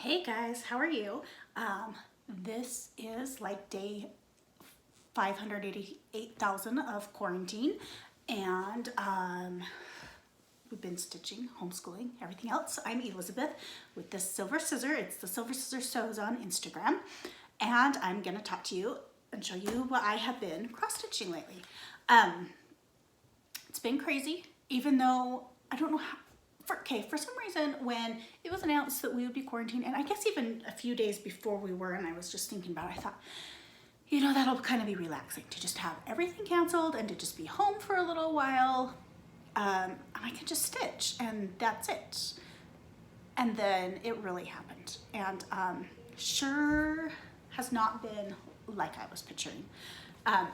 Hey guys, how are you? This is like day 588,000 of quarantine, and we've been stitching, homeschooling, everything else. I'm Elizabeth with this silver scissor. It's the Silver Scissor Sews on Instagram, and I'm gonna talk to you and show you what I have been cross-stitching lately. It's been crazy, even though I don't know how. For some reason, when it was announced that we would be quarantined, and I guess even a few days before we were, and I was just thinking about it, I thought, you know, that'll kind of be relaxing to just have everything canceled and to just be home for a little while. And I can just stitch, and that's it. And then it really happened, and sure has not been like I was picturing. I've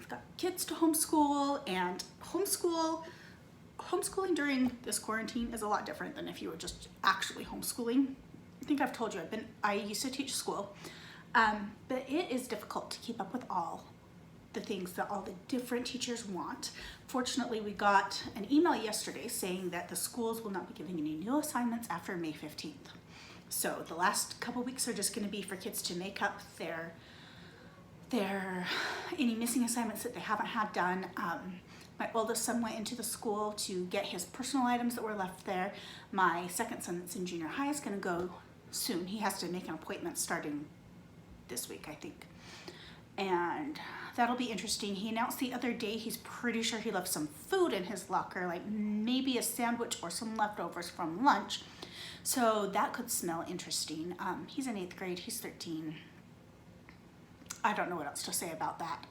got kids to homeschool, and homeschooling during this quarantine is a lot different than if you were just actually homeschooling. I think I've told you I used to teach school, but it is difficult to keep up with all the things that all the different teachers want. Fortunately, we got an email yesterday saying that the schools will not be giving any new assignments after May 15th. So the last couple weeks are just going to be for kids to make up their any missing assignments that they haven't had done. My oldest son went into the school to get his personal items that were left there. My second son that's in junior high is going to go soon. He has to make an appointment starting this week, I think. And that'll be interesting. He announced the other day he's pretty sure he left some food in his locker, like maybe a sandwich or some leftovers from lunch. So that could smell interesting. He's in 8th grade. He's 13. I don't know what else to say about that.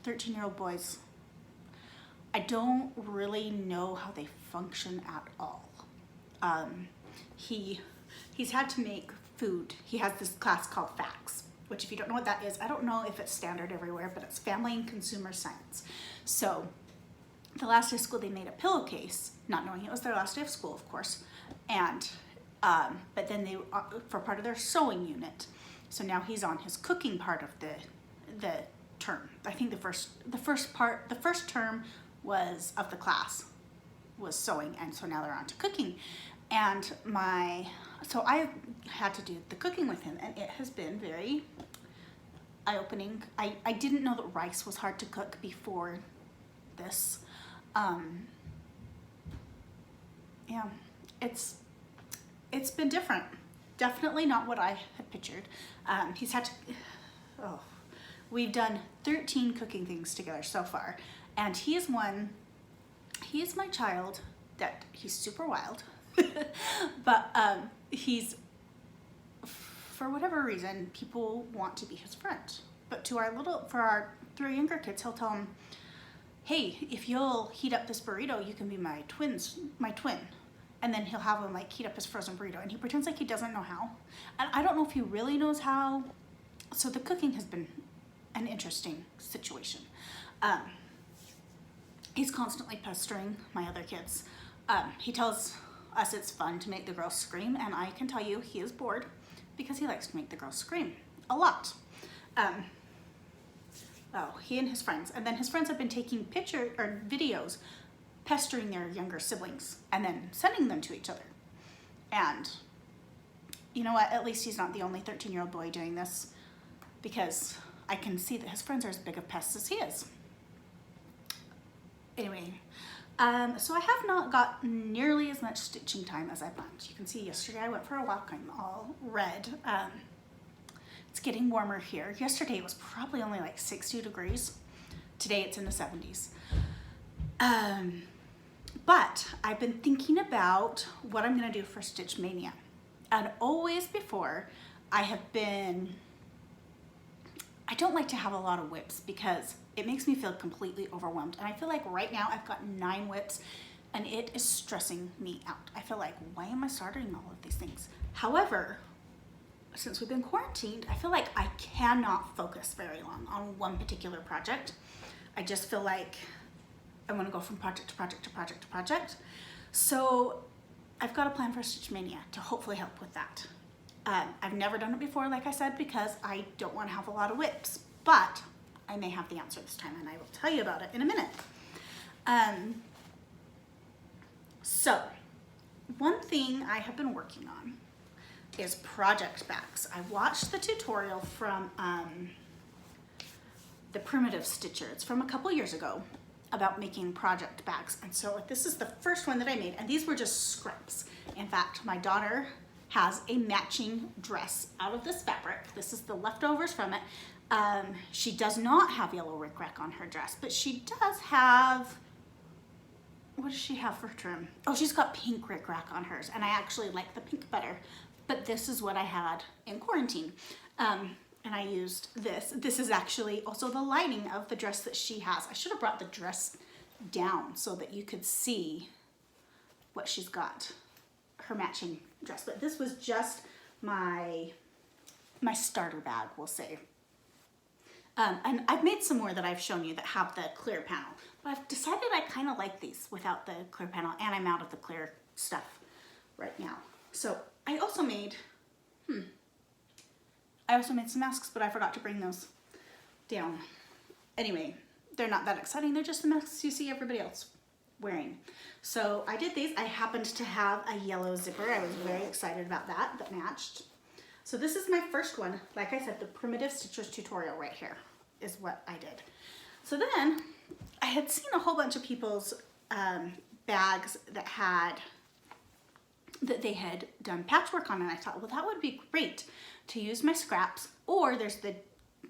13-year-old boys, I don't really know how they function at all. He's had to make food. He has this class called FACS, which if you don't know what that is, I don't know if it's standard everywhere, but it's Family and Consumer Science. So the last day of school, they made a pillowcase, not knowing it was their last day of school, of course. And, but then they, for part of their sewing unit. So now he's on his cooking part of the term. I think the first term was of the class was sewing, and so now they're on to cooking. And so I had to do the cooking with him, and it has been very eye-opening. I didn't know that rice was hard to cook before this. Yeah, it's been different. Definitely not what I had pictured. He's had to, we've done 13 cooking things together so far. And he is my child that he's super wild, but for whatever reason, people want to be his friend. But for our 3 younger kids, he'll tell them, hey, if you'll heat up this burrito, you can be my twin. And then he'll have him like heat up his frozen burrito, and he pretends like he doesn't know how. And I don't know if he really knows how. So the cooking has been an interesting situation. He's constantly pestering my other kids. He tells us it's fun to make the girls scream, and I can tell you he is bored because he likes to make the girls scream a lot. He and his friends. And then his friends have been taking pictures or videos pestering their younger siblings and then sending them to each other. And you know what? At least he's not the only 13-year-old boy doing this, because I can see that his friends are as big of pests as he is. Anyway, so I have not got nearly as much stitching time as I planned. You can see yesterday I went for a walk. I'm all red. It's getting warmer here. Yesterday it was probably only like 60 degrees. Today it's in the 70s. But I've been thinking about what I'm going to do for Stitch Mania. And always before, I don't like to have a lot of whips because it makes me feel completely overwhelmed. And I feel like right now I've got 9 whips and it is stressing me out. I feel like, why am I starting all of these things? However, since we've been quarantined, I feel like I cannot focus very long on one particular project. I just feel like I want to go from project to project to project to project. So I've got a plan for Stitch Mania to hopefully help with that. I've never done it before, like I said, because I don't want to have a lot of whips, but I may have the answer this time, and I will tell you about it in a minute. So one thing I have been working on is project bags. I watched the tutorial from the Primitive Stitcher. It's from a couple years ago about making project bags. And so this is the first one that I made, and these were just scraps. In fact, my daughter has a matching dress out of this fabric. This is the leftovers from it. She does not have yellow rickrack on her dress, but she does have, what does she have for trim? Oh, she's got pink rickrack on hers, and I actually like the pink better, but this is what I had in quarantine. And I used this. This is actually also the lining of the dress that she has. I should have brought the dress down so that you could see what she's got, her matching dress. But this was just my starter bag, we'll say. And I've made some more that I've shown you that have the clear panel, but I've decided I kind of like these without the clear panel, and I'm out of the clear stuff right now. So I also made, some masks, but I forgot to bring those down. Anyway, they're not that exciting. They're just the masks you see everybody else wearing. So I did these. I happened to have a yellow zipper. I was very excited about that matched. So this is my first one. Like I said, the Primitive Stitchers tutorial right here is what I did. So then I had seen a whole bunch of people's bags that they had done patchwork on, and I thought, well, that would be great to use my scraps. Or there's the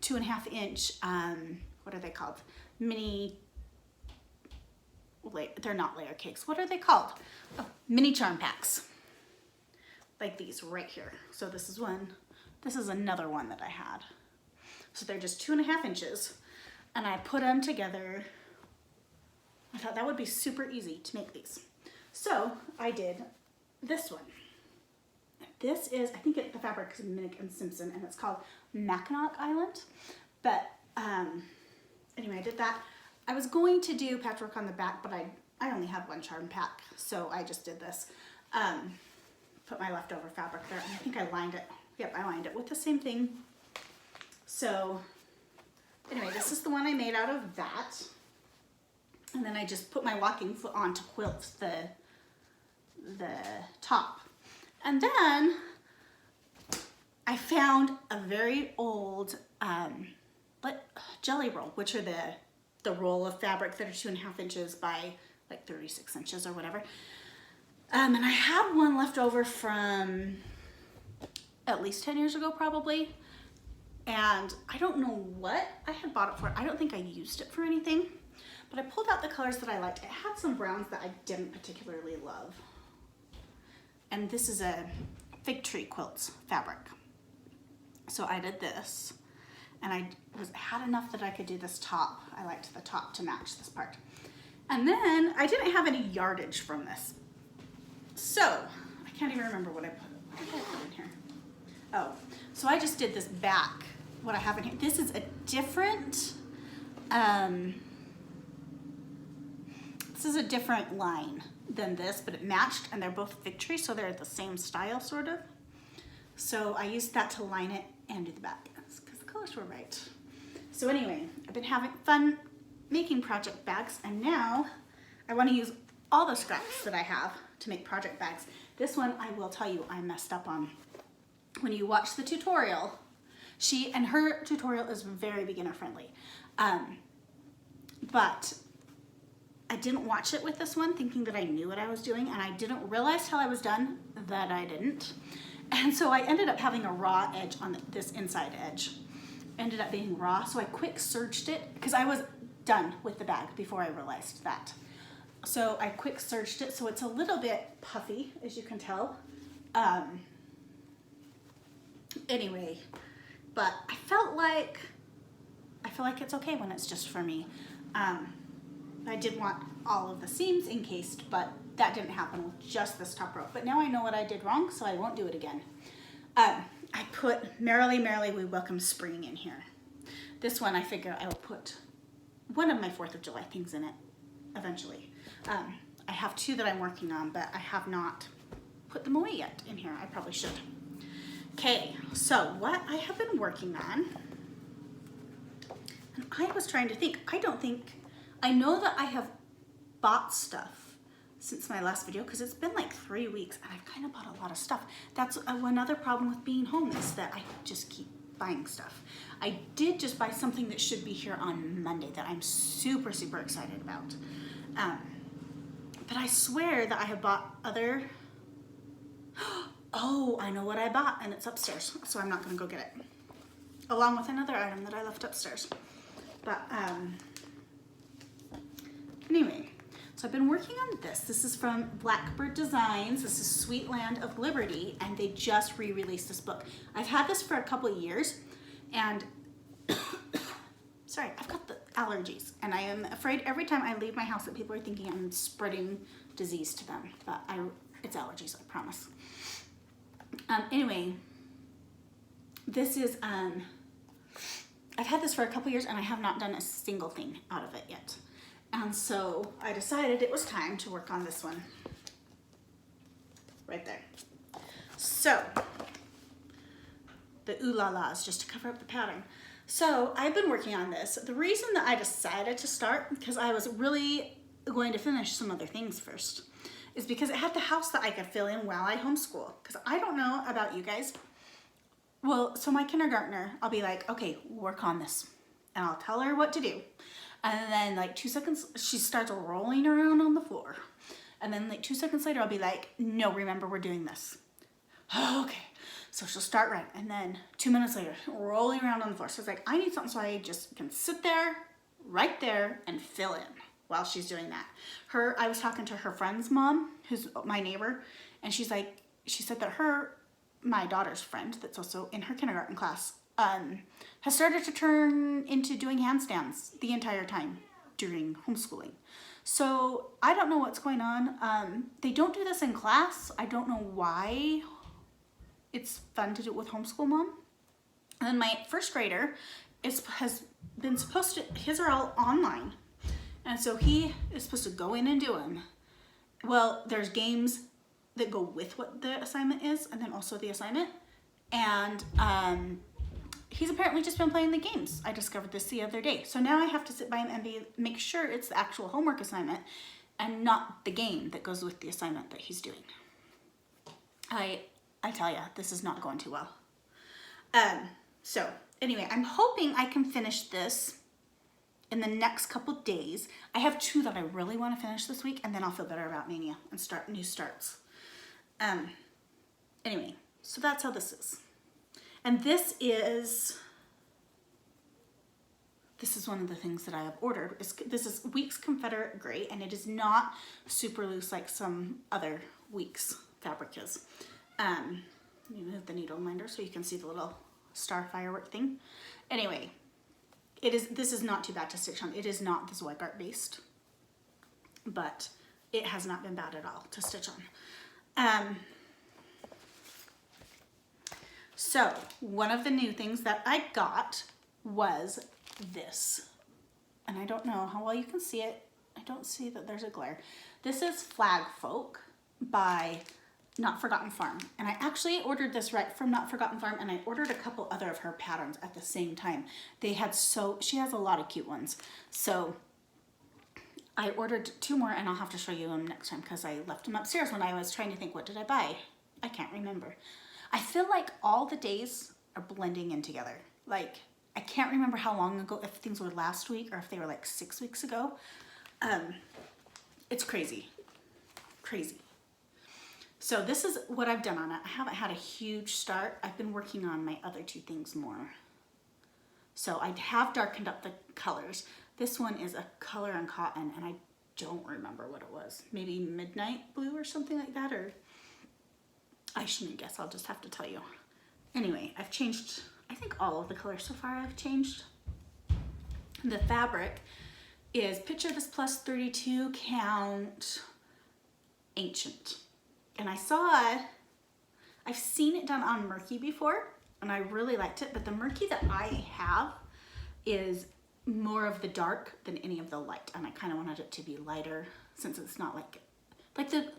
2.5 inch, what are they called? Mini, they're not layer cakes. What are they called? Oh, mini charm packs. Like these right here. So this is one. This is another one that I had. So they're just 2.5 inches, and I put them together. I thought that would be super easy to make these. So I did this one. This is, I think the fabric is Minnick and Simpson, and it's called Mackinac Island. But anyway, I did that. I was going to do patchwork on the back, but I only have one charm pack, so I just did this. Put my leftover fabric there, and I think I lined it. Yep, I lined it with the same thing. So anyway, this is the one I made out of that. And then I just put my walking foot on to quilt the top. And then I found a very old jelly roll, which are the roll of fabric that are 2.5 inches by like 36 inches or whatever. And I had one left over from at least 10 years ago, probably. And I don't know what I had bought it for. I don't think I used it for anything, but I pulled out the colors that I liked. It had some browns that I didn't particularly love. And this is a fig tree quilts fabric. So I did this, and I had enough that I could do this top. I liked the top to match this part. And then I didn't have any yardage from this. So I can't even remember what I put in here. Oh, so I just did this back, what I have in here. This is a different, line than this, but it matched, and they're both fig tree, so they're the same style, sort of. So I used that to line it and do the back, because the colors were right. So anyway, I've been having fun making project bags, and now I want to use all the scraps that I have to make project bags. This one, I will tell you, I messed up on. When you watch the tutorial, her tutorial is very beginner friendly, but I didn't watch it with this one thinking that I knew what I was doing, and I didn't realize till I was done that I didn't. And so I ended up having a raw edge on this inside edge. Ended up being raw, so I quick serged it, because I was done with the bag before I realized that. So I quick serged it, so it's a little bit puffy, as you can tell. Anyway, but I feel like it's okay when it's just for me. I did want all of the seams encased, but that didn't happen with just this top row. But now I know what I did wrong, so I won't do it again. I put Merrily, Merrily We Welcome Spring in here. This one I figure I will put one of my 4th of July things in it eventually. I have 2 that I'm working on, but I have not put them away yet in here. I probably should. Okay, so what I have been working on, and I was trying to think, I know that I have bought stuff since my last video because it's been like 3 weeks and I've kind of bought a lot of stuff. That's one other problem with being home is that I just keep buying stuff. I did just buy something that should be here on Monday that I'm super, super excited about. But I swear that I have bought other, oh, I know what I bought and it's upstairs, so I'm not gonna go get it. Along with another item that I left upstairs. But anyway, so I've been working on this. This is from Blackbird Designs. This is Sweet Land of Liberty, and they just re-released this book. I've had this for a couple of years, and sorry, I've got the allergies, and I am afraid every time I leave my house that people are thinking I'm spreading disease to them, but it's allergies, I promise. Anyway, this is, I've had this for a couple years and I have not done a single thing out of it yet. And so I decided it was time to work on this one. Right there. So, the ooh la las, just to cover up the pattern. So I've been working on this. The reason that I decided to start, because I was really going to finish some other things first, is because it had the house that I could fill in while I homeschool. Because I don't know about you guys. Well, so my kindergartner, I'll be like, okay, work on this. And I'll tell her what to do. And then like 2 seconds, she starts rolling around on the floor. And then like 2 seconds later, I'll be like, no, remember we're doing this. Okay. So she'll start right. And then 2 minutes later, rolling around on the floor. So it's like, I need something so I just can sit there, right there, and fill in while she's doing that. I was talking to her friend's mom, who's my neighbor, and she said that my daughter's friend, that's also in her kindergarten class, has started to turn into doing handstands the entire time during homeschooling. So I don't know what's going on. They don't do this in class. I don't know why. It's fun to do it with homeschool mom. And then my first grader has been supposed to, his are all online. And so he is supposed to go in and do them. Well, there's games that go with what the assignment is, and then also the assignment. And he's apparently just been playing the games. I discovered this the other day. So now I have to sit by him and make sure it's the actual homework assignment and not the game that goes with the assignment that he's doing. I tell ya, this is not going too well. So anyway, I'm hoping I can finish this in the next couple days. I have 2 that I really want to finish this week, and then I'll feel better about Maynia and start new starts. Anyway, so that's how this is. And this is one of the things that I have ordered. This is Weeks Confederate Gray, and it is not super loose like some other Weeks fabric is. Let me move the needle minder so you can see the little star firework thing. Anyway, this is not too bad to stitch on. It is not the Zweigart based, but it has not been bad at all to stitch on. So one of the new things that I got was this, and I don't know how well you can see it. I don't see that there's a glare. This is Flag Folk by Not Forgotten Farm, and I actually ordered this right from Not Forgotten Farm, and I ordered a couple other of her patterns at the same time. She has a lot of cute ones, so I ordered 2 more, and I'll have to show you them next time because I left them upstairs when I was trying to think, what did I buy? I can't remember. I feel like all the days are blending in together. Like, I can't remember how long ago, if things were last week or if they were like 6 weeks ago. It's crazy. Crazy. So this is what I've done on it. I haven't had a huge start. I've been working on my other 2 things more. So I have darkened up the colors. This one is a color on cotton, and I don't remember what it was. Maybe midnight blue or something like that, or I shouldn't guess. I'll just have to tell you. Anyway, I've changed, I think all of the colors so far I've changed. The fabric is Picture This Plus 32 count Ancient. And I've seen it done on Murky before, and I really liked it, but the Murky that I have is more of the dark than any of the light, and I kind of wanted it to be lighter since it's not like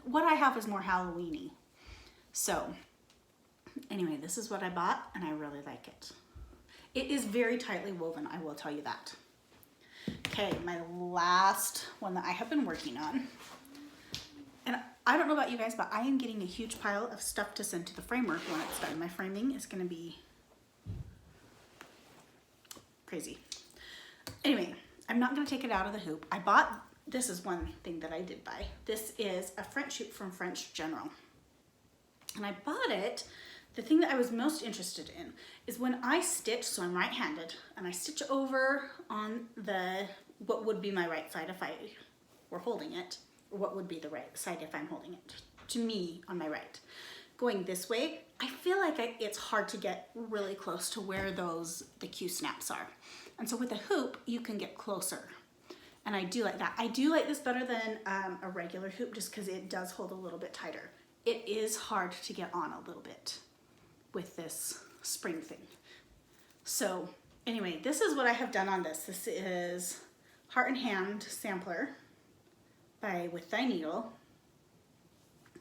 what I have is more Halloween-y. So anyway, this is what I bought, and I really like it. It is very tightly woven, I will tell you that. Okay, my last one that I have been working on I don't know about you guys, but I am getting a huge pile of stuff to send to the framework when it's done. My framing is gonna be crazy. Anyway, I'm not gonna take it out of the hoop. I bought, this is one thing that I did buy. This is a French hoop from French General. And I bought it, the thing that I was most interested in is when I stitch, so I'm right-handed, and I stitch over on the, what would be my right side if I were holding it, or what would be the right side if I'm holding it, to me on my right. Going this way, I feel like it's hard to get really close to where the Q snaps are. And so with a hoop, you can get closer. And I do like that. I do like this better than a regular hoop just because it does hold a little bit tighter. It is hard to get on a little bit with this spring thing. So anyway, this is what I have done on this. This is Heart and Hand Sampler by With Thy Needle.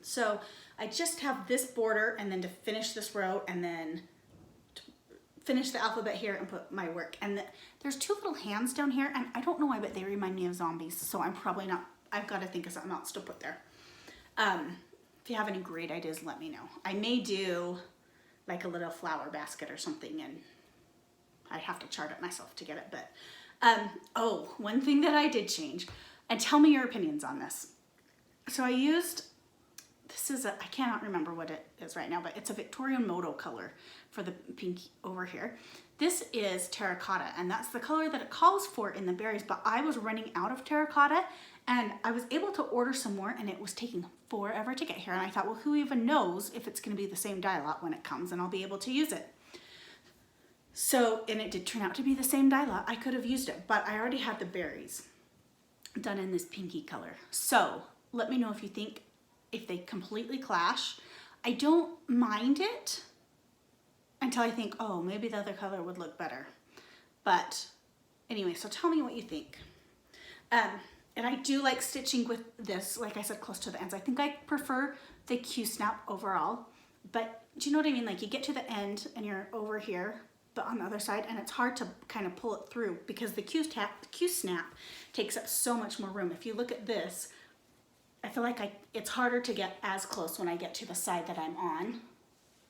So I just have this border and then to finish this row and then finish the alphabet here and put my work. And there's two little hands down here and I don't know why, but they remind me of zombies. So I'm probably not, I've got to think of something else to put there. If you have any great ideas, let me know. I may do like a little flower basket or something and I'd have to chart it myself to get it. But, oh, one thing that I did change, and tell me your opinions on this. So I used, this is I cannot remember what it is right now, but it's a Victorian Moto color for the pink over here. This is terracotta, and that's the color that it calls for in the berries, but I was running out of terracotta, and I was able to order some more, and it was taking forever to get here, and I thought, well, who even knows if it's gonna be the same dye lot when it comes, and I'll be able to use it. So, and it did turn out to be the same dye lot. I could have used it, but I already had the berries done in this pinky color. So, let me know if you think, if they completely clash. I don't mind it until I think, oh, maybe the other color would look better. But anyway, so tell me what you think. And I do like stitching with this, like I said, close to the ends. I think I prefer the Q-snap overall, but do you know what I mean? Like you get to the end and you're over here, but on the other side, and it's hard to kind of pull it through because the Q-snap takes up so much more room. If you look at this, I feel like it's harder to get as close when I get to the side that I'm on.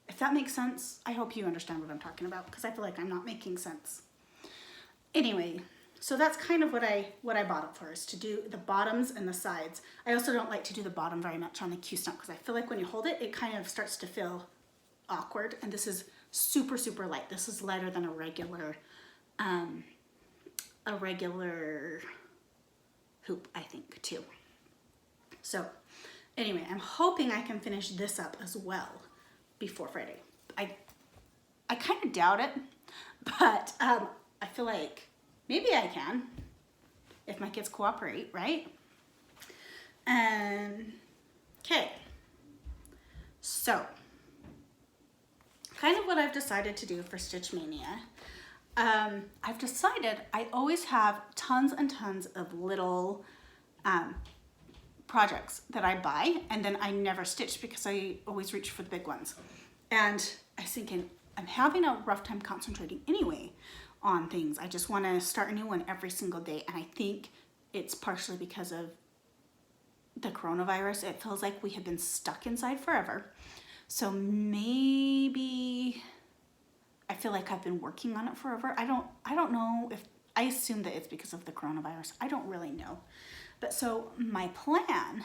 If that makes sense, I hope you understand what I'm talking about because I feel like I'm not making sense. Anyway, so that's kind of what I bought it for, is to do the bottoms and the sides. I also don't like to do the bottom very much on the Q-snap because I feel like when you hold it, it kind of starts to feel awkward. And this is super, super light. This is lighter than a regular hoop, I think, too. So anyway, I'm hoping I can finish this up as well before Friday. I kind of doubt it, but I feel like maybe I can if my kids cooperate, right? Okay, so kind of what I've decided to do for Stitch Mania. I've decided I always have tons and tons of little projects that I buy and then I never stitch because I always reach for the big ones. And I was thinking, I'm having a rough time concentrating anyway on things. I just want to start a new one every single day, and I think it's partially because of the coronavirus. It feels like we have been stuck inside forever. So maybe I feel like I've been working on it forever. I don't know if, I assume that it's because of the coronavirus. I don't really know. But so my plan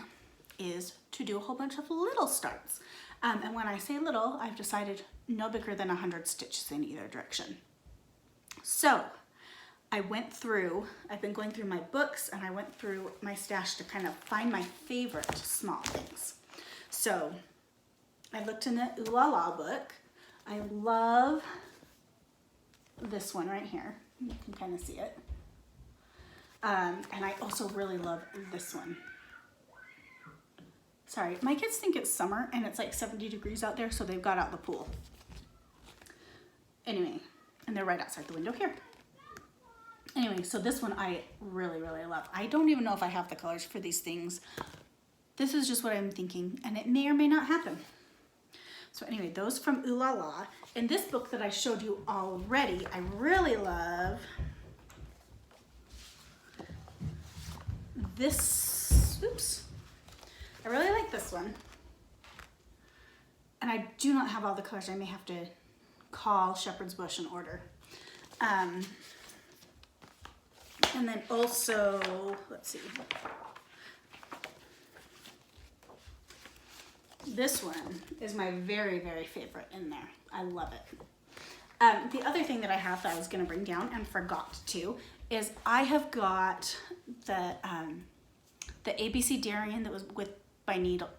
is to do a whole bunch of little starts. And when I say little, I've decided no bigger than 100 stitches in either direction. So I went through, I've been going through my books and I went through my stash to kind of find my favorite small things. So I looked in the Ooh La La book. I love this one right here. You can kind of see it. And I also really love this one. Sorry, my kids think it's summer and it's like 70 degrees out there, so they've got out the pool. Anyway, and they're right outside the window here. Anyway, so this one I really, really love. I don't even know if I have the colors for these things. This is just what I'm thinking, and it may or may not happen. So anyway, those from Ooh La La. In this book that I showed you already, I really love this, oops. I really like this one. And I do not have all the colors. I may have to call Shepherd's Bush and order. And then also, let's see. This one is my very, very favorite in there. I love it. The other thing that I have that I was gonna bring down and forgot to is I have got the ABC Darien that was with Thy Needle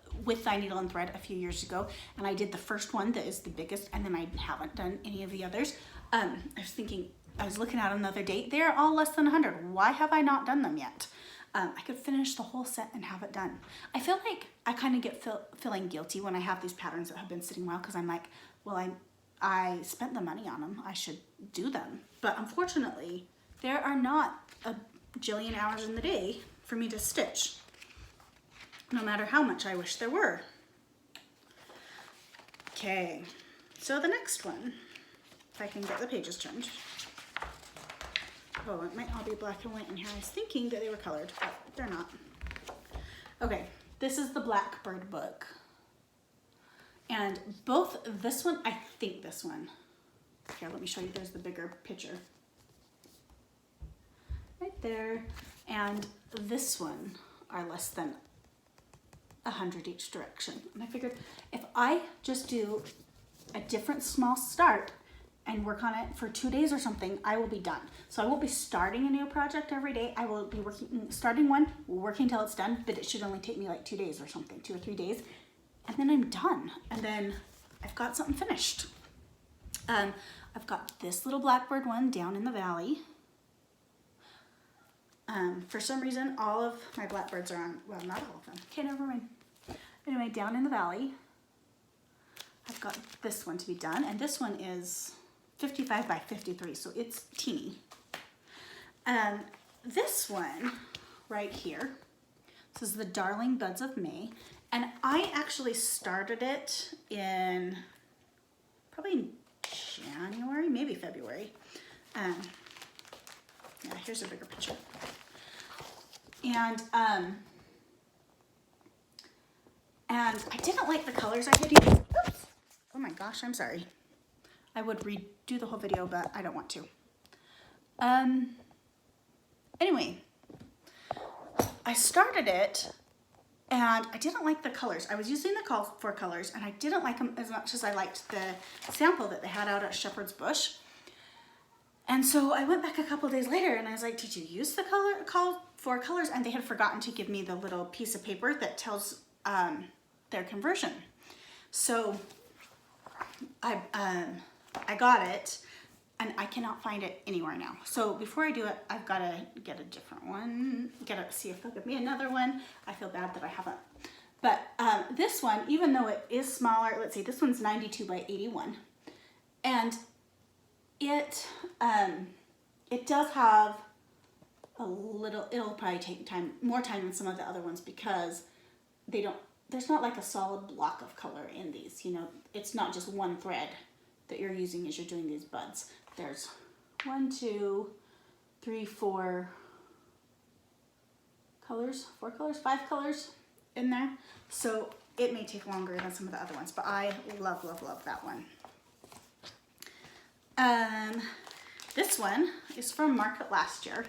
and Thread a few years ago, and I did the first one that is the biggest, and then I haven't done any of the others. I was looking at them the other day. They're all less than 100. Why have I not done them yet? I could finish the whole set and have it done. I feel like I kind of get feeling guilty when I have these patterns that have been sitting well, because I'm like, well, I spent the money on them. I should do them. But unfortunately, there are not a jillion hours in the day for me to stitch, no matter how much I wish there were. Okay, so the next one, if I can get the pages turned. Oh, it might all be black and white in here. I was thinking that they were colored, but they're not. Okay, this is the Blackbird book. And both this one, I think this one. Here, let me show you. There's the bigger picture. Right there. And this one are less than 100 each direction. And I figured if I just do a different small start and work on it for 2 days or something, I will be done. So I won't be starting a new project every day. I will be starting one, working till it's done, but it should only take me like 2 days or something, 2 or 3 days. And then I'm done. And then I've got something finished. I've got this little Blackbird one down in the valley. For some reason, all of my Blackbirds are on, well, not all of them. Okay, never mind. Anyway, down in the valley, I've got this one to be done. And this one is 55 by 53, so it's teeny. This one right here, this is the Darling Buds of May, and I actually started it in probably January, maybe February. Yeah, here's a bigger picture. And I didn't like the colors I had used. Oops. Oh my gosh, I'm sorry. I would redo the whole video, but I don't want to. Anyway, I started it and I didn't like the colors. I was using the call for colors and I didn't like them as much as I liked the sample that they had out at Shepherd's Bush. And so I went back a couple days later and I was like, did you use the call for colors? And they had forgotten to give me the little piece of paper that tells their conversion. So I got it and I cannot find it anywhere now. So before I do it, I've got to get a different one, see if they'll give me another one. I feel bad that I haven't. But this one, even though it is smaller, let's see, this one's 92 by 81. And it does have a little, it'll probably take more time than some of the other ones because there's not like a solid block of color in these, you know, it's not just one thread that you're using as you're doing these buds. There's 1, 2, 3, 4 colors, 5 colors in there. So it may take longer than some of the other ones, but I love, love, love that one. This one is from Market last year.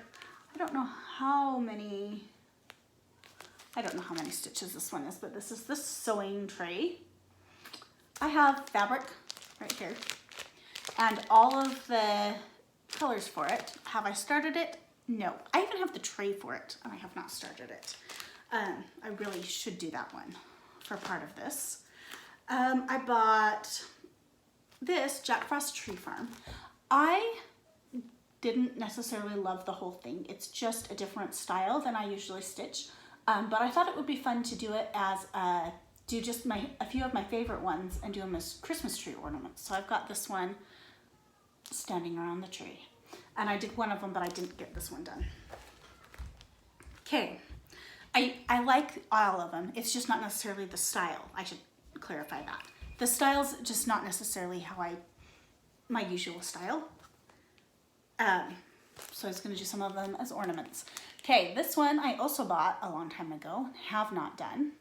I don't know how many stitches this one is, but this is the sewing tray. I have fabric right here and all of the colors for it. Have I started it? No. I even have the tray for it and I have not started it. I really should do that one for part of this. I bought this Jack Frost Tree Farm. I didn't necessarily love the whole thing. It's just a different style than I usually stitch. But I thought it would be fun to do it as do just a few of my favorite ones and do them as Christmas tree ornaments. So I've got this one standing around the tree. And I did one of them, but I didn't get this one done. Okay, I like all of them. It's just not necessarily the style. I should clarify that. The style's just not necessarily my usual style. So I was gonna do some of them as ornaments. Okay, this one I also bought a long time ago, have not done.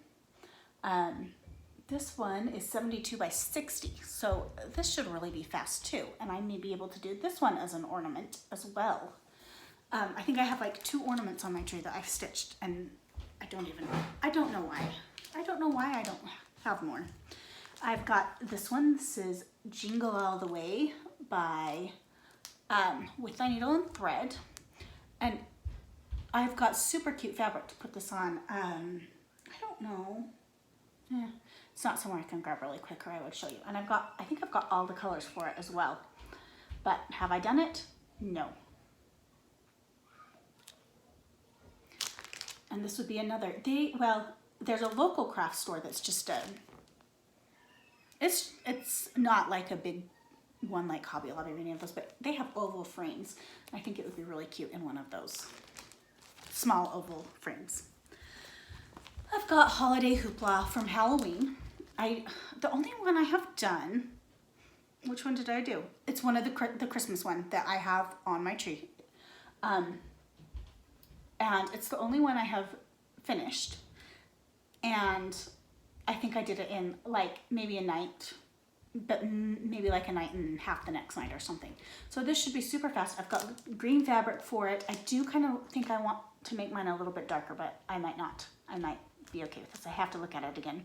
This one is 72 by 60, so this should really be fast too. And I may be able to do this one as an ornament as well. I think I have like 2 ornaments on my tree that I've stitched, and I don't know why. I don't know why I don't have more. I've got this one. This is Jingle All the Way by With Thy Needle and Thread. And I've got super cute fabric to put this on. I don't know. It's not somewhere I can grab really quick or I would show you. And I think I've got all the colors for it as well. But have I done it? No. And this would be another, there's a local craft store that's just it's not like a big one like Hobby Lobby or any of those, but they have oval frames. I think it would be really cute in one of those small oval frames. I've got Holiday Hoopla from Halloween. The only one I have done, which one did I do? It's one of the Christmas one that I have on my tree. And it's the only one I have finished. And I think I did it in like maybe a night, but maybe like a night and half the next night or something. So this should be super fast. I've got green fabric for it. I do kind of think I want to make mine a little bit darker, but I might not. I might be okay with this. I have to look at it again.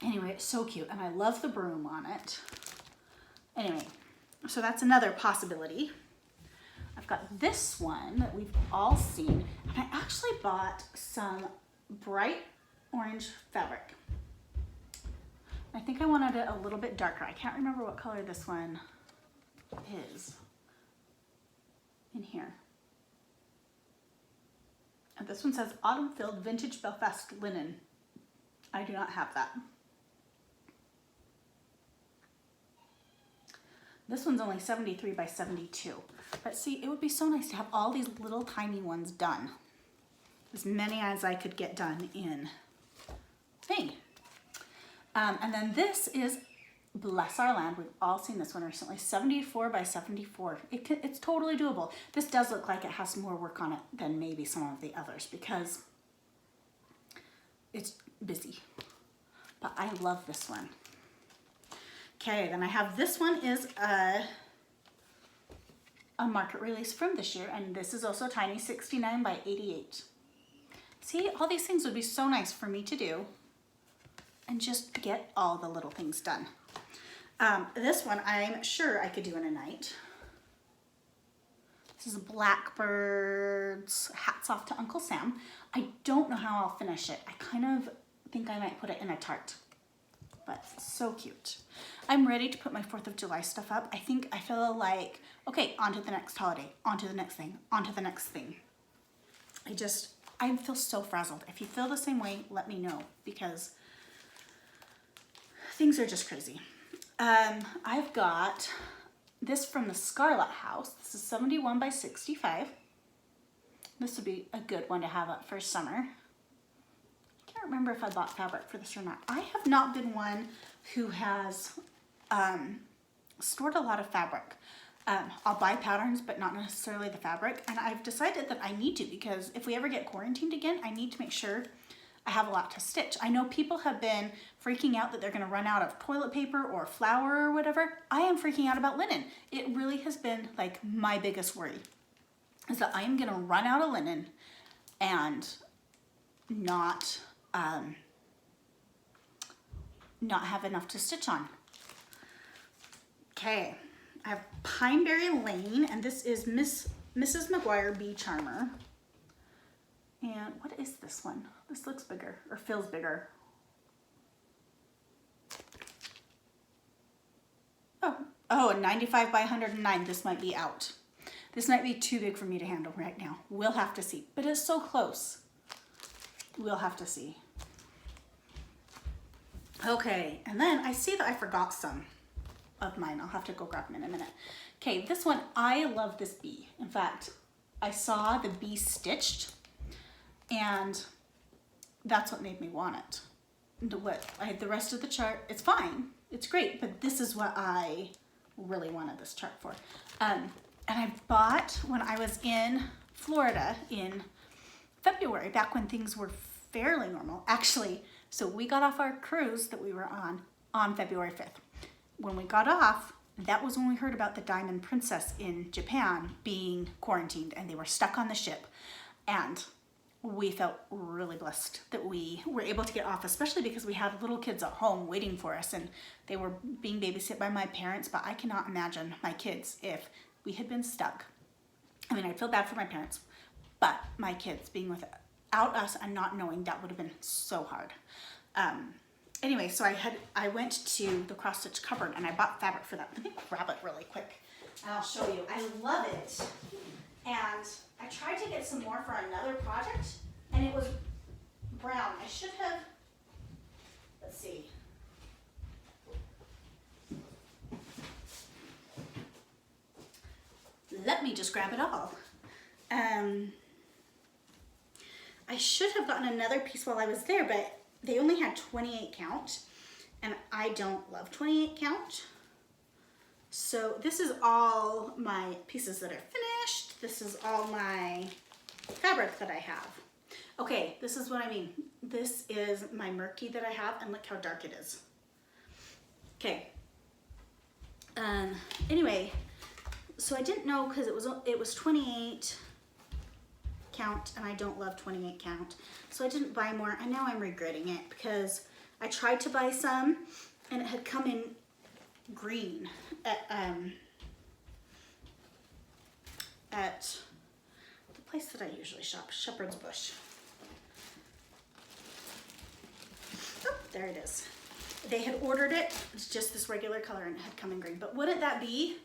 Anyway, it's so cute, and I love the broom on it. Anyway, so that's another possibility. I've got this one that we've all seen, and I actually bought some bright orange fabric. I think I wanted it a little bit darker. I can't remember what color this one is in here. And this one says Autumn Filled Vintage Belfast Linen. I do not have that. This one's only 73 by 72. But see, it would be so nice to have all these little tiny ones done. As many as I could get done in May. And then this is Bless Our Land. We've all seen this one recently. 74 by 74. It's totally doable. This does look like it has more work on it than maybe some of the others because it's busy. But I love this one. Okay, then I have this one is a market release from this year, and this is also tiny, 69 by 88. See, all these things would be so nice for me to do and just get all the little things done. This one I'm sure I could do in a night. This is Blackbird's Hats Off to Uncle Sam. I don't know how I'll finish it. I kind of think I might put it in a tart, but so cute. I'm ready to put my 4th of July stuff up. I feel like, okay, on to the next holiday, on to the next thing, on to the next thing. I feel so frazzled. If you feel the same way, let me know because things are just crazy. I've got this from the Scarlet House. This is 71 by 65. This would be a good one to have up for summer. I can't remember if I bought fabric for this or not. I have not been one who has stored a lot of fabric. I'll buy patterns, but not necessarily the fabric. And I've decided that I need to because if we ever get quarantined again, I need to make sure I have a lot to stitch. I know people have been freaking out that they're gonna run out of toilet paper or flour or whatever. I am freaking out about linen. It really has been like my biggest worry is that I am gonna run out of linen and not have enough to stitch on. Okay, I have Pineberry Lane, and this is Mrs. McGuire Bee Charmer. And what is this one? This looks bigger, or feels bigger. Oh, 95 by 109, this might be out. This might be too big for me to handle right now. We'll have to see, but it's so close. We'll have to see. Okay, and then I see that I forgot some of mine. I'll have to go grab them in a minute. Okay, this one, I love this bee. In fact, I saw the bee stitched and that's what made me want it. The rest of the chart, it's fine, it's great, but this is what I really wanted this chart for. And I bought when I was in Florida in February, back when things were fairly normal. Actually, So we got off our cruise that we were on February 5th. When we got off, that was when we heard about the Diamond Princess in Japan being quarantined and they were stuck on the ship. And we felt really blessed that we were able to get off, especially because we had little kids at home waiting for us and they were being babysit by my parents, but I cannot imagine my kids if we had been stuck. I mean, I feel bad for my parents, but my kids being without us and not knowing, that would have been so hard. Anyway, so I went to the cross stitch cupboard and I bought fabric for that. Let me grab it really quick and I'll show you. I love it. And I tried to get some more for another project and it was brown. I should have, let's see. Let me just grab it all. I should have gotten another piece while I was there, but they only had 28 count and I don't love 28 count. So this is all my pieces that are finished. This is all my fabric that I have. Okay, this is what I mean. This is my murky that I have and look how dark it is. Okay. Anyway, so I didn't know because it was 28 count and I don't love 28 count. So I didn't buy more and now I'm regretting it because I tried to buy some and it had come in green at the place that I usually shop, Shepherd's Bush. Oh, there it is. They had ordered it. It's just this regular color and it had come in green. But wouldn't that be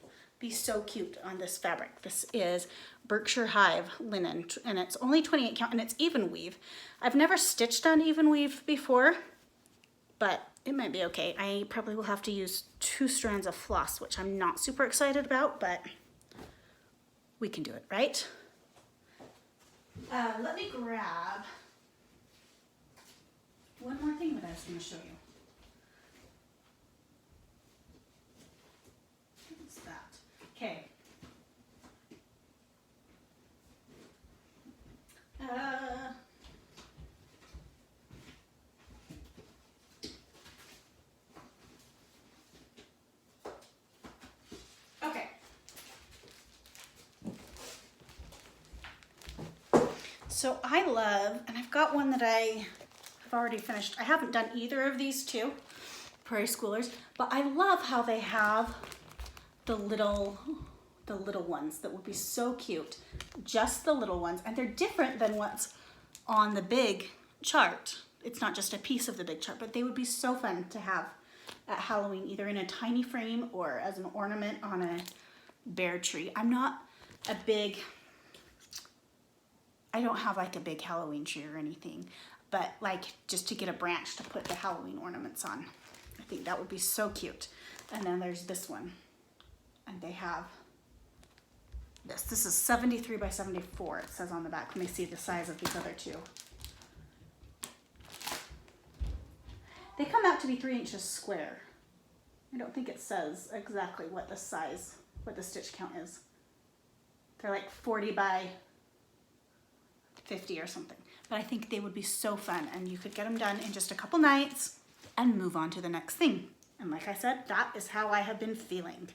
so cute on this fabric? This is Berkshire Hive linen and it's only 28 count and it's even weave. I've never stitched on even weave before, but it might be okay. I probably will have to use 2 strands of floss, which I'm not super excited about, but we can do it, right? Let me grab one more thing that I was going to show you. What's that? Okay. Okay. So I love, and I've got one that I have already finished. I haven't done either of these two, Prairie Schoolers, but I love how they have the little ones that would be so cute. Just the little ones, and they're different than what's on the big chart. It's not just a piece of the big chart, but they would be so fun to have at Halloween, either in a tiny frame or as an ornament on a bear tree. I'm not a big, I don't have like a big Halloween tree or anything, but like just to get a branch to put the Halloween ornaments on. I think that would be so cute. And then there's this one, and they have this. This is 73 by 74, it says on the back. Let me see the size of these other two. They come out to be 3 inches square. I don't think it says exactly what the size, what the stitch count is. They're like 40 by 50 or something. But I think they would be so fun and you could get them done in just a couple nights and move on to the next thing. And like I said, that is how I have been feeling.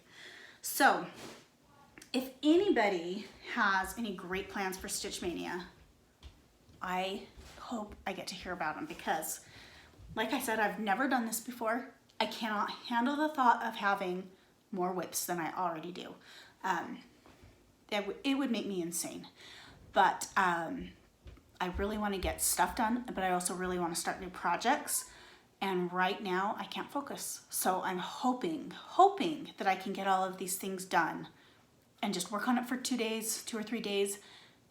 So if anybody has any great plans for Stitch Mania, I hope I get to hear about them because, like I said, I've never done this before. I cannot handle the thought of having more whips than I already do. It would make me insane. But I really want to get stuff done, but I also really want to start new projects. And right now I can't focus. So I'm hoping that I can get all of these things done and just work on it for 2 days, 2 or 3 days,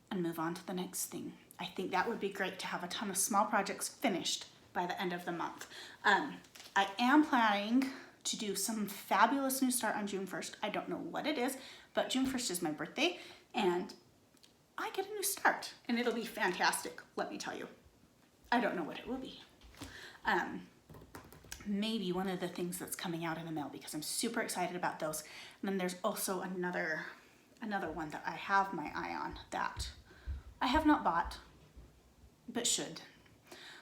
and move on to the next thing. I think that would be great to have a ton of small projects finished by the end of the month. I am planning to do some fabulous new start on June 1st. I don't know what it is, but June 1st is my birthday and I get a new start and it'll be fantastic, let me tell you. I don't know what it will be. Maybe one of the things that's coming out in the mail because I'm super excited about those. And then there's also another one that I have my eye on that I have not bought, but should.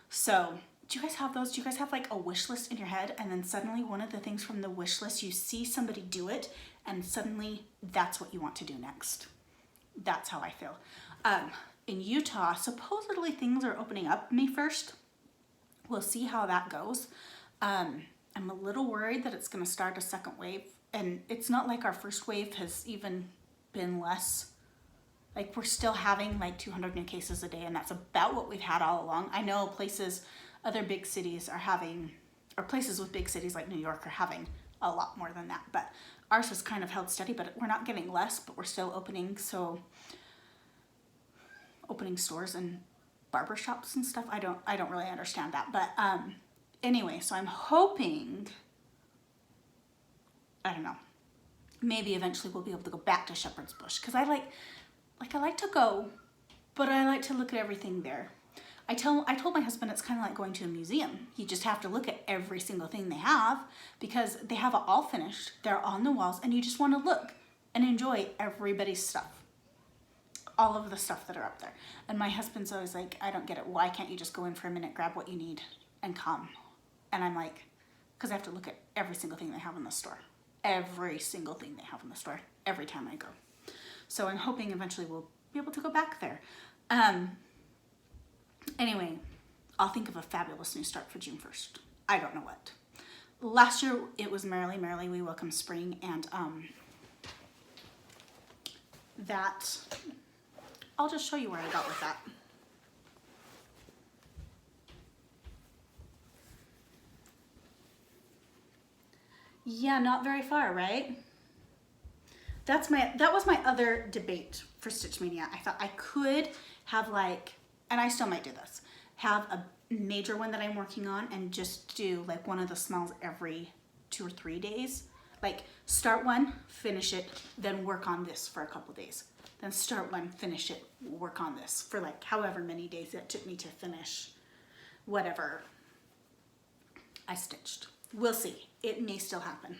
So Do you guys have those? Do you guys have like a wish list in your head, and then suddenly one of the things from the wish list, you see somebody do it and suddenly that's what you want to do next? That's how I feel. In Utah, supposedly things are opening up May 1st. We'll see how that goes. I'm a little worried that it's going to start a second wave, and it's not like our first wave has even been less. Like, we're still having like 200 new cases a day, and that's about what we've had all along. I know places, other big cities are having, or places with big cities like New York are having a lot more than that, but ours has kind of held steady, but we're not getting less, but we're still opening. So opening stores and barber shops and stuff. I don't really understand that, but anyway, so I'm hoping, I don't know, maybe eventually we'll be able to go back to Shepherd's Bush, because I like to go, but I like to look at everything there. I told my husband it's kind of like going to a museum. You just have to look at every single thing they have, because they have it all finished. They're on the walls, and you just want to look and enjoy everybody's stuff. All of the stuff that are up there. And my husband's always like, I don't get it. Why can't you just go in for a minute, grab what you need, and come? And I'm like, because I have to look at every single thing they have in the store. Every single thing they have in the store, every time I go. So I'm hoping eventually we'll be able to go back there. Anyway, I'll think of a fabulous new start for June 1st. I don't know what. Last year it was Merrily, Merrily We Welcome Spring, and that, I'll just show you where I got with that. Yeah, not very far, right? That was my other debate for Stitch Mania. I thought I could have like, and I still might do this, have a major one that I'm working on and just do like one of the smalls every 2 or 3 days. Like, start one, finish it, then work on this for a couple days. Then start one, finish it, work on this for like however many days it took me to finish whatever I stitched. We'll see. It may still happen.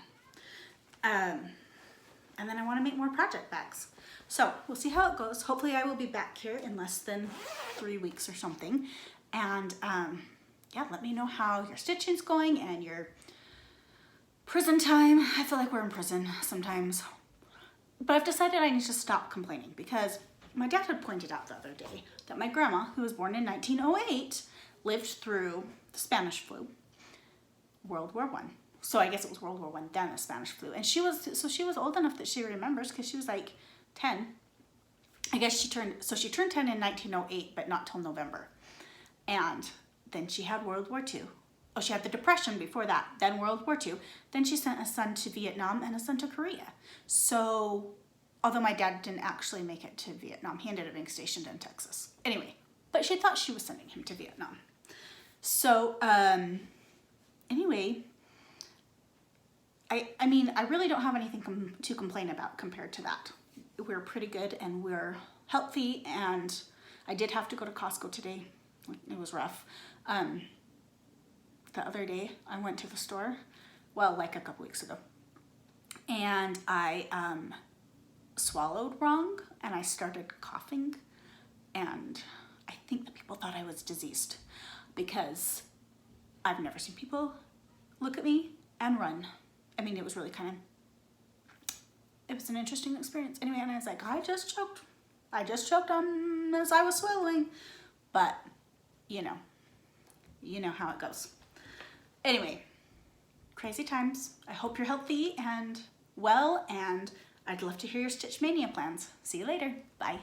And then I want to make more project bags. So we'll see how it goes. Hopefully I will be back here in less than 3 weeks or something. And yeah, let me know how your stitching's going and your prison time. I feel like we're in prison sometimes. But I've decided I need to stop complaining, because my dad had pointed out the other day that my grandma, who was born in 1908, lived through the Spanish flu, World War I. So I guess it was World War I, then the Spanish flu. And she was old enough that she remembers, because she was like 10. I guess she turned 10 in 1908, but not till November. And then she had World War II. Oh, she had the Depression before that, then World War II. Then she sent a son to Vietnam and a son to Korea. So, although my dad didn't actually make it to Vietnam, he ended up being stationed in Texas. Anyway, but she thought she was sending him to Vietnam. So, anyway, I mean, I really don't have anything to complain about compared to that. We're pretty good and we're healthy, and I did have to go to Costco today. It was rough. The other day I went to the store, well, like a couple weeks ago, and I swallowed wrong and I started coughing, and I think the people thought I was diseased, because I've never seen people look at me and run. I mean, it was really it was an interesting experience. Anyway, and I was like, I just choked on as I was swallowing, but you know how it goes. Anyway, crazy times. I hope you're healthy and well, and I'd love to hear your Stitch Mania plans. See you later. Bye.